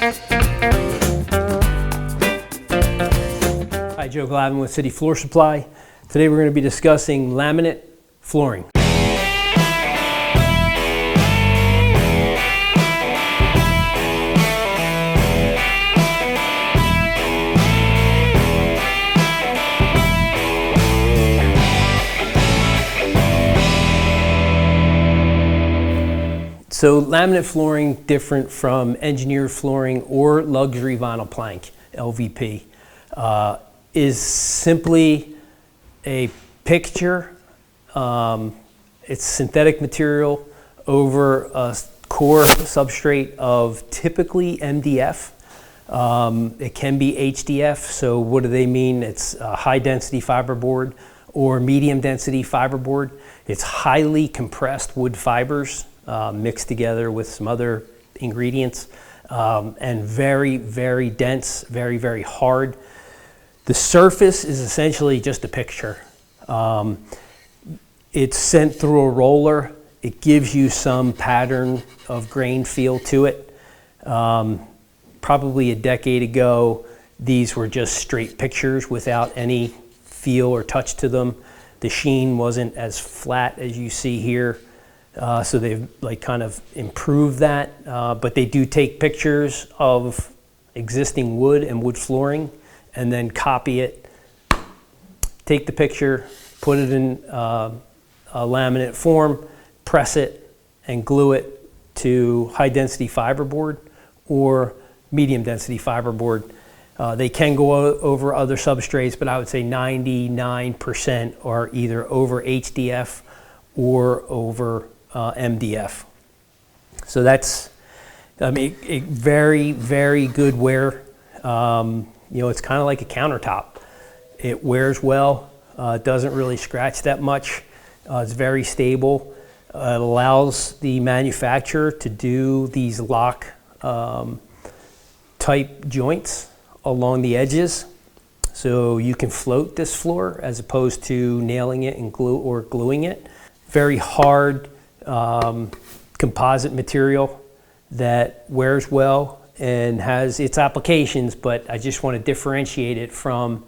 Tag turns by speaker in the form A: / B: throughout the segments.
A: Hi, Joe Glavin with City Floor Supply. Today we're going to be discussing laminate flooring. So laminate flooring, different from engineered flooring or luxury vinyl plank, LVP, is simply a picture. It's synthetic material over a core substrate of typically MDF. It can be HDF, so what do they mean? It's high density fiberboard or medium density fiberboard. It's highly compressed wood fibers mixed together with some other ingredients, and very, very dense, very, very hard. The surface is essentially just a picture. It's sent through a roller. It gives you some pattern of grain feel to it. Probably a decade ago, these were just straight pictures without any feel or touch to them. The sheen wasn't as flat as you see here. So they've kind of improved that, but they do take pictures of existing wood and wood flooring and then copy it, take the picture, put it in a laminate form, press it and glue it to high density fiberboard or medium density fiberboard. They can go over other substrates, but I would say 99% are either over HDF or over MDF. So that's, a very, very good wear. It's kind of like a countertop. It wears well, doesn't really scratch that much. It's very stable. It allows the manufacturer to do these lock type joints along the edges. So you can float this floor as opposed to nailing it and gluing it. Very hard composite material that wears well and has its applications, but I just want to differentiate it from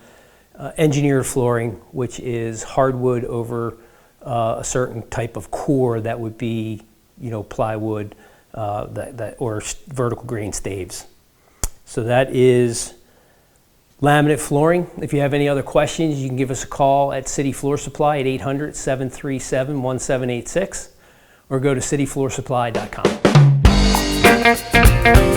A: engineered flooring, which is hardwood over a certain type of core that would be, plywood or vertical grain staves. So that is laminate flooring. If you have any other questions, you can give us a call at City Floor Supply at 800-737-1786 or go to cityfloorsupply.com.